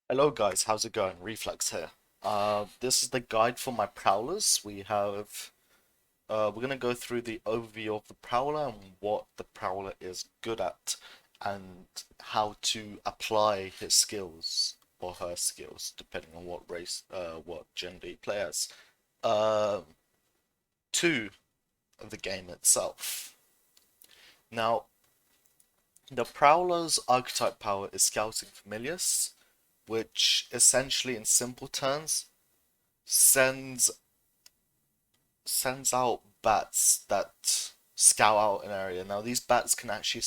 Hello guys, how's it going? Reflex here. This is the guide for my Prowlers. We're gonna go through the overview of the Prowler and what the Prowler is good at and how to apply his skills or her skills, depending on what gender you play as, uh, to the game itself. Now, the Prowler's archetype power is Scouting Familius, which essentially, in simple terms, sends sends out bats that scout out an area. Now these bats can actually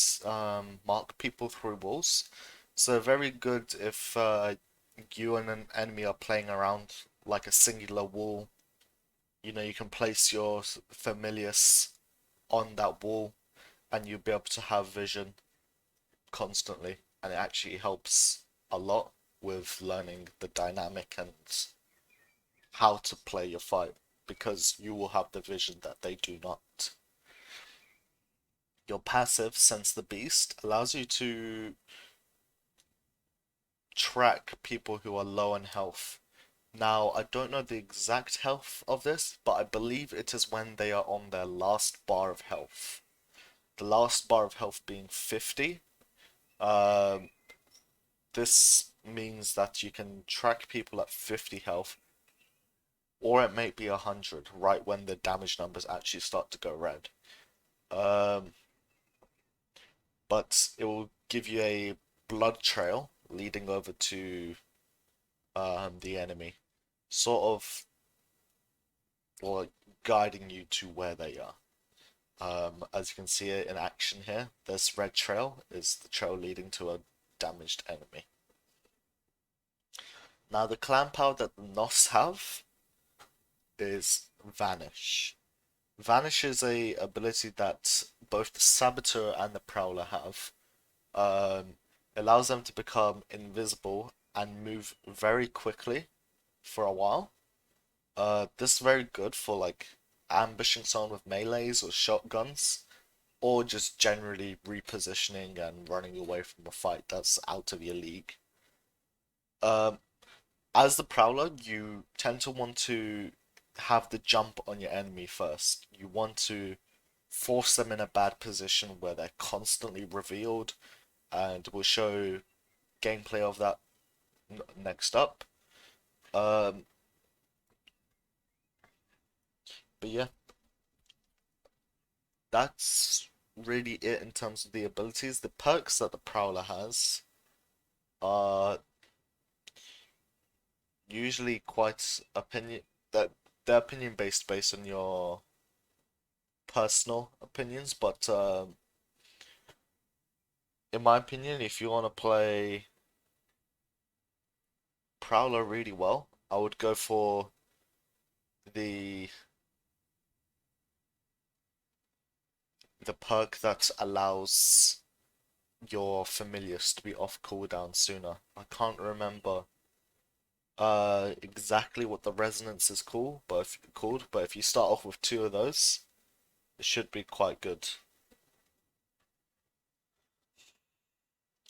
mark people through walls, so very good if you and an enemy are playing around like a singular wall. You know, you can place your familius on that wall, and you'll be able to have vision constantly, and it actually helps a lot with learning the dynamic and how to play your fight because you will have the vision that they do not. Your passive, Sense the Beast, allows you to track people who are low on health. Now, I don't know the exact health of this, but I believe it is when they are on their last bar of health. The last bar of health being 50. Um, this means that you can track people at 50 health, or it may be 100, right when the damage numbers actually start to go red. Um, but it will give you a blood trail leading over to the enemy, sort of like guiding you to where they are. As you can see it in action here, this red trail is the trail leading to a damaged enemy. Now the clan power that the Nos have is Vanish. Vanish is a ability that both the Saboteur and the Prowler have. Um, allows them to become invisible and move very quickly for a while. This is very good for like ambushing someone with melees or shotguns, or just generally repositioning and running away from a fight that's out of your league. Um, as the Prowler, you tend to want to have the jump on your enemy first. You want to force them in a bad position where they're constantly revealed, and we'll show gameplay of that next up. Um, but yeah, that's really it in terms of the abilities. The perks that the Prowler has are usually quite opinion that they're opinion based on your personal opinions, but in my opinion, if you want to play Prowler really well, I would go for the the perk that allows your familiars to be off cooldown sooner. I can't remember exactly what the resonance is but if you start off with two of those, it should be quite good.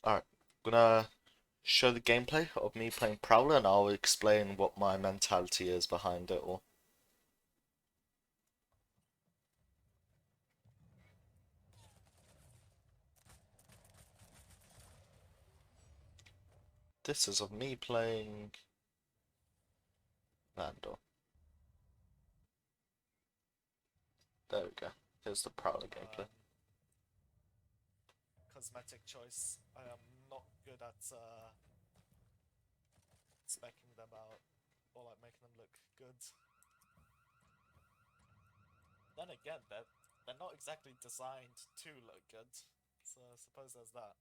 Alright, I'm gonna show the gameplay of me playing Prowler and I'll explain what my mentality is behind it all. This is of me playing Vandal. There we go. Here's the Prowler gameplay. Cosmetic choice. I am not good at specking them out or like making them look good. Then again, they're not exactly designed to look good, so I suppose there's that.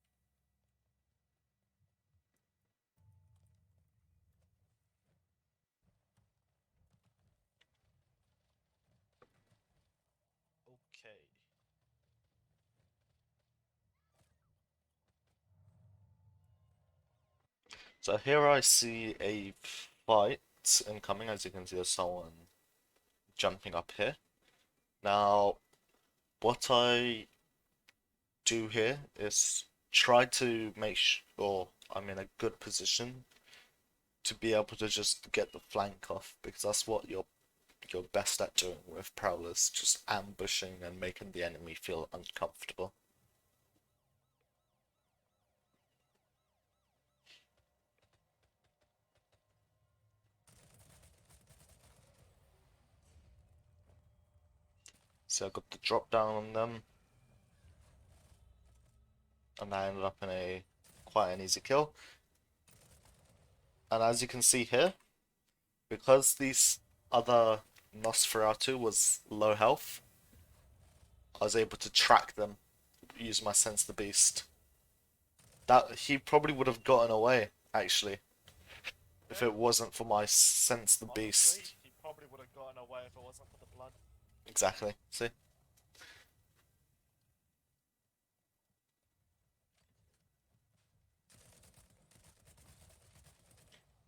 Okay. So here I see a fight incoming. As you can see, there's someone jumping up here. Now, what I do here is try to make sure I'm in a good position to be able to just get the flank off, because that's what you're best at doing with Prowlers, just ambushing and making the enemy feel uncomfortable. So I got the drop down on them, and I ended up in a quite an easy kill. And as you can see here, because these other Nosferatu was low health, I was able to track them, use my Sense the Beast. That he probably would have gotten away, actually, if it wasn't for my Sense the Beast. He probably would have gotten away if it wasn't for the blood. Exactly. See?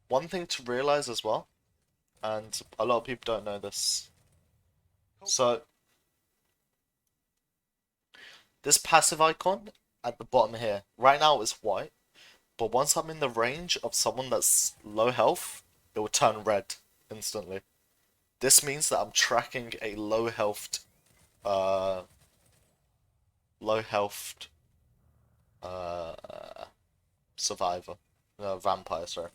One thing to realize as well, and a lot of people don't know this. So, this passive icon at the bottom here, right now is white, but once I'm in the range of someone that's low health, it will turn red instantly. This means that I'm tracking a uh, low health, uh, survivor, vampire, sorry.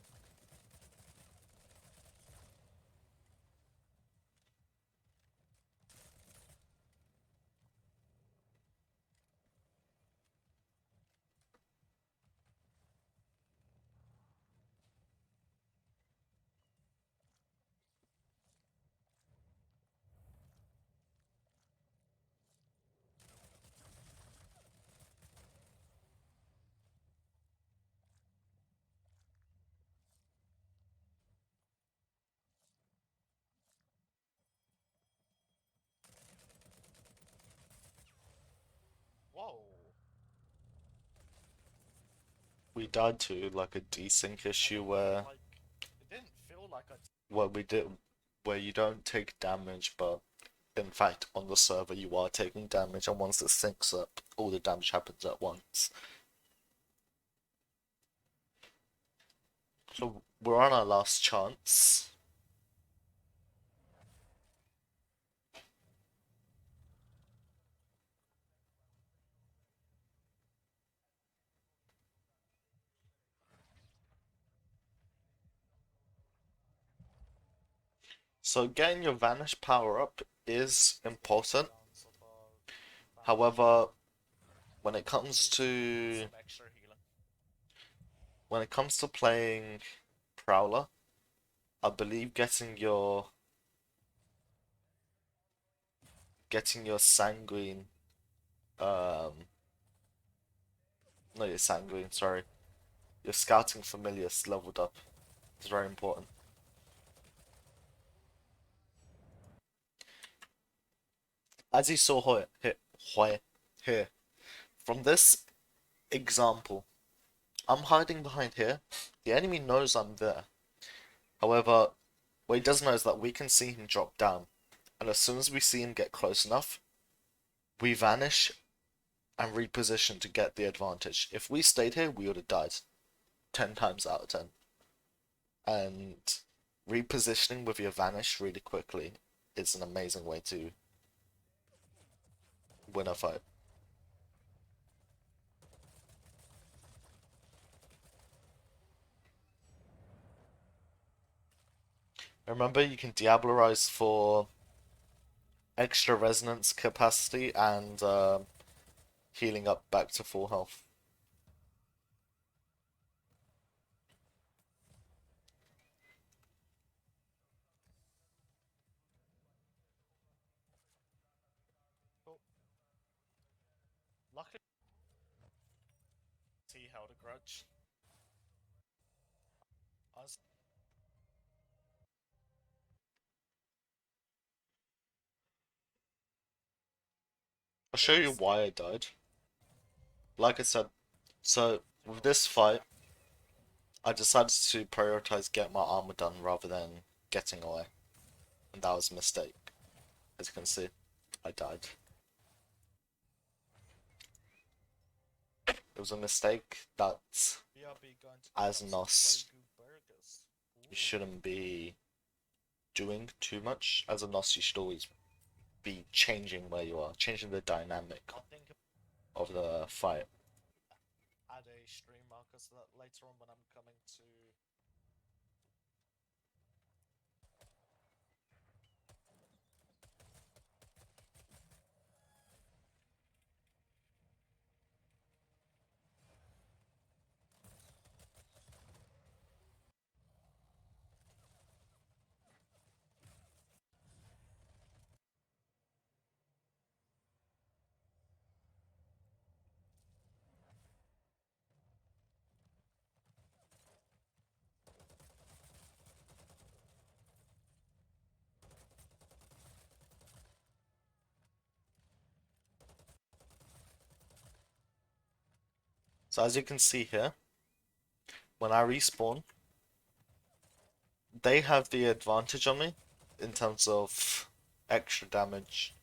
Whoa. We died to like a desync issue where Like, it didn't feel like I. where we did where you don't take damage, but in fact on the server you are taking damage, and once it syncs up, all the damage happens at once. So we're on our last chance. So getting your Vanish power up is important. However, when it comes to playing Prowler, I believe getting your Sanguine, um not your Sanguine, sorry, your Scouting Familius leveled up is very important. As you saw here, from this example, I'm hiding behind here. The enemy knows I'm there. However, what he doesn't know is that we can see him drop down. And as soon as we see him get close enough, we vanish and reposition to get the advantage. If we stayed here, we would have died 10 times out of 10. And repositioning with your vanish really quickly is an amazing way to win a fight. Remember, you can Diablerize for extra resonance capacity and healing up back to full health. Luckily, he held a grudge. Us. I'll show you why I died. Like I said, so with this fight, I decided to prioritize getting my armor done rather than getting away. And that was a mistake. As you can see, I died. It was a mistake that, as Nos, you shouldn't be doing too much. As a NOS, you should always be changing where you are, changing the dynamic I'll think of the fight. add a stream marker so that later on when I'm coming to. So as you can see here, when I respawn, they have the advantage on me in terms of extra damage.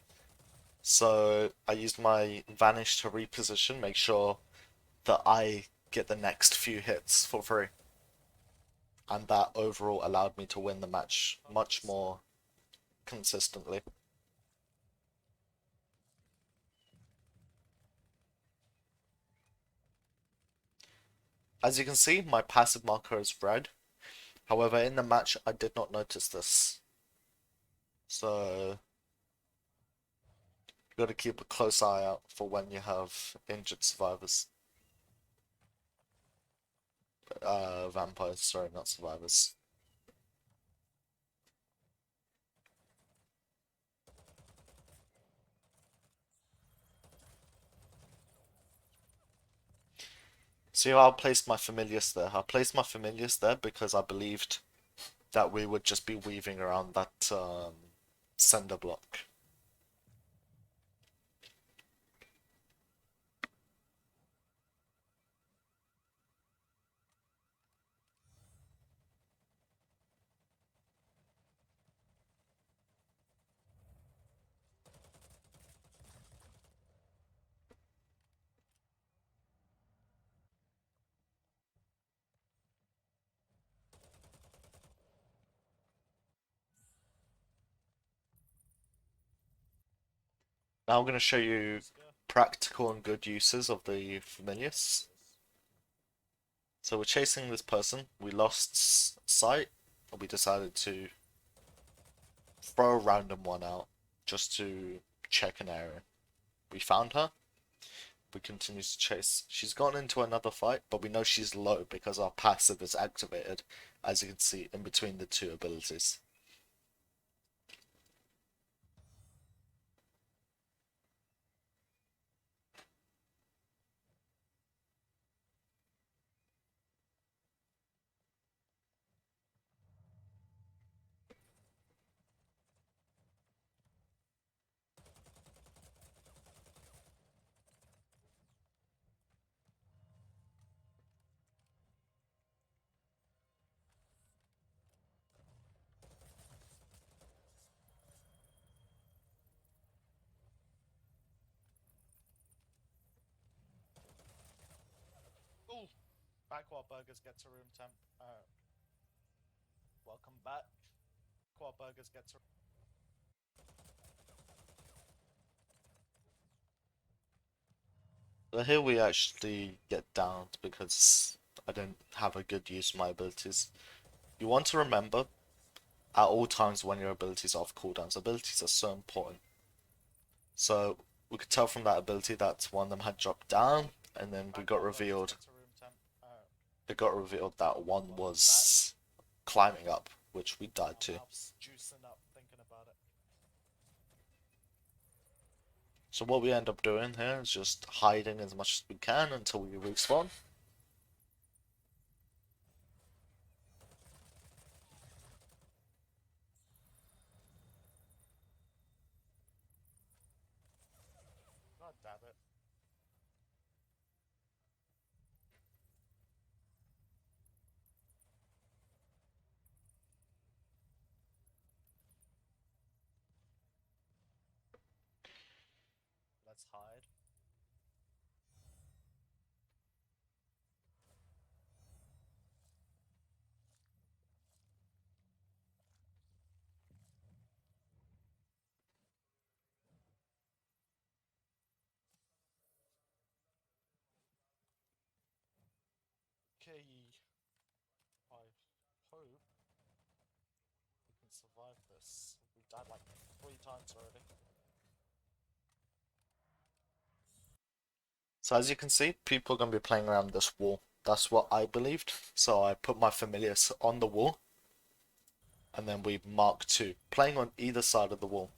So I used my Vanish to reposition, make sure that I get the next few hits for free. And that overall allowed me to win the match much more consistently. As you can see, my passive marker is red. However, in the match, I did not notice this. So, you got to keep a close eye out for when you have injured survivors. Vampires, sorry, not survivors. See how I placed my familiars there? I placed my familiars there because I believed that we would just be weaving around that cinder block. Now I'm going to show you practical and good uses of the familiars. So we're chasing this person. We lost sight, and we decided to throw a random one out just to check an area. We found her. We continue to chase. She's gone into another fight, but we know she's low because our passive is activated, as you can see in between the two abilities. Ooh! Back while burgers get to room temp. Welcome back. While burgers get to. So here we actually get down because I don't have a good use of my abilities. You want to remember at all times when your abilities are off cooldowns. Abilities are so important. So we could tell from that ability that one of them had dropped down, and then we got revealed. It got revealed that one was climbing up, which we died to. Juicing up thinking about it. So what we end up doing here is just hiding as much as we can until we respawn. God damn it. Let's hide. Okay, I hope we can survive this. We died like 3 times already. So as you can see, people are going to be playing around this wall. That's what I believed. So I put my familiars on the wall. And then we mark 2, playing on either side of the wall.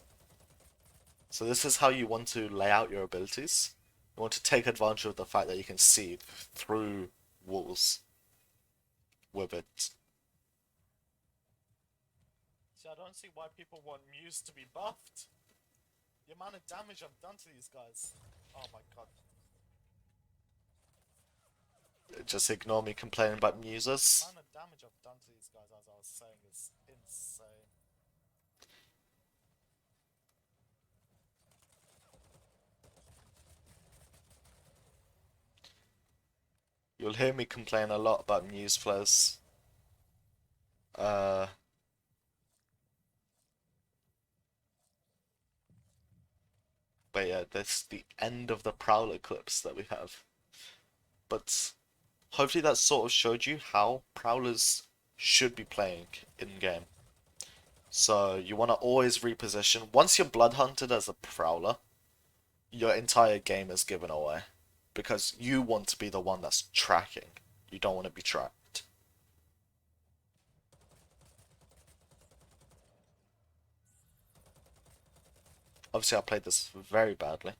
So this is how you want to lay out your abilities. You want to take advantage of the fact that you can see through walls with it. See, I don't see why people want Muse to be buffed. The amount of damage I've done to these guys. Oh my god. Just ignore me complaining about The muses. amount of damage I've done to these guys, as I was saying, is insane. You'll hear me complain a lot about muse flows. Uh, but yeah, this is the end of the Prowler clips that we have. But hopefully that sort of showed you how Prowlers should be playing in-game. So you want to always reposition. Once you're blood hunted as a Prowler, your entire game is given away. Because you want to be the one that's tracking. You don't want to be tracked. Obviously I played this very badly.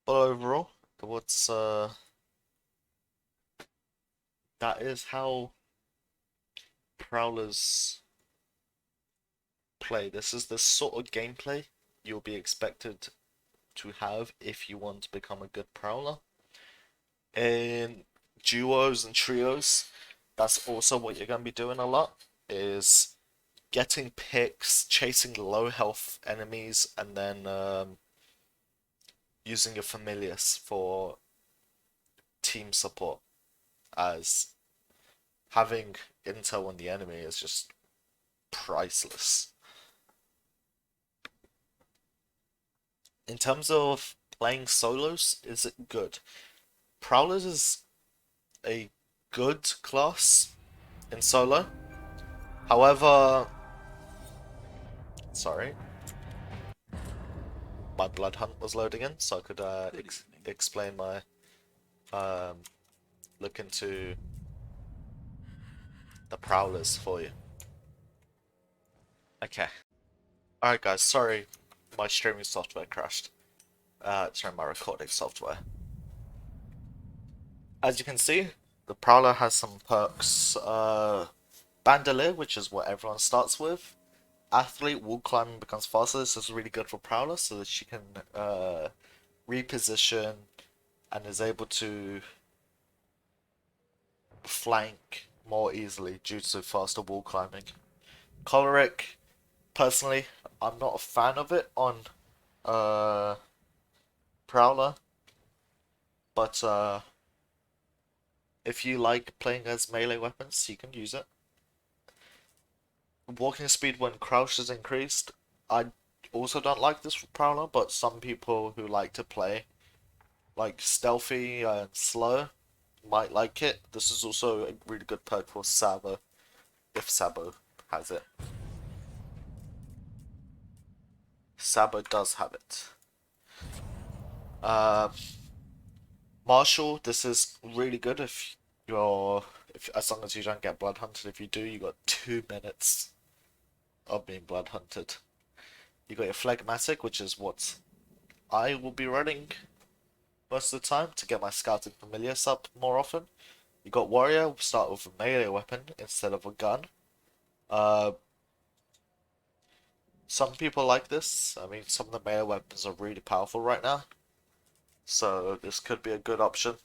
But overall, what's that is how Prowlers play. This is the sort of gameplay you'll be expected to have if you want to become a good Prowler. In duos and trios, that's also what you're going to be doing a lot, is getting picks, chasing low health enemies, and then using your familiars for team support, as having intel on the enemy is just priceless. In terms of playing solos, is it good? Prowlers is a good class in solo. However, sorry, my blood hunt was loading in, so I could explain my look into the Prowlers for you. Okay. Alright guys, sorry my streaming software crashed. Sorry, my recording software. As you can see, the Prowler has some perks. Bandolier, which is what everyone starts with. Athlete, wall climbing becomes faster. This is really good for Prowler so that she can reposition and is able to flank more easily due to faster wall climbing. Choleric, personally, I'm not a fan of it on Prowler, but if you like playing as melee weapons, you can use it. Walking speed when crouched is increased. I also don't like this for Prowler, but some people who like to play like stealthy and slow might like it. This is also a really good perk for Sabo, if Sabo has it. Sabo does have it. Uh, Marshall, this is really good if you're, if as long as you don't get blood hunted. If you do, you got 2 minutes of being blood hunted. You got your phlegmatic, which is what I will be running most of the time to get my scouting familiars up more often. You got warrior, start with a melee weapon instead of a gun. Uh, some people like this. I mean, some of the melee weapons are really powerful right now, so this could be a good option.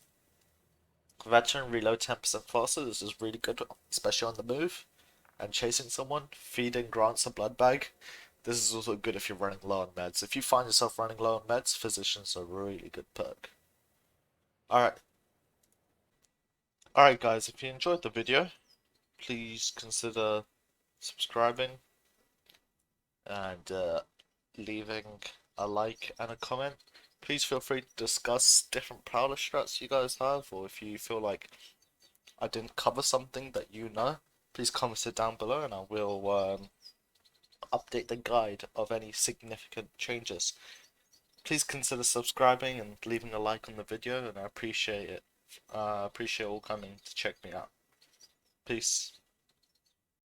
Veteran reload 10% faster. This is really good, especially on the move and chasing someone. Feeding grants a blood bag. This is also good if you're running low on meds. If you find yourself running low on meds, Physician's a really good perk. Alright. Alright guys, if you enjoyed the video, please consider subscribing and leaving a like and a comment. Please feel free to discuss different Prowler strats you guys have, or if you feel like I didn't cover something that you know, please comment it down below and I will update the guide of any significant changes. Please consider subscribing and leaving a like on the video, and I appreciate it. Appreciate all coming to check me out. Peace.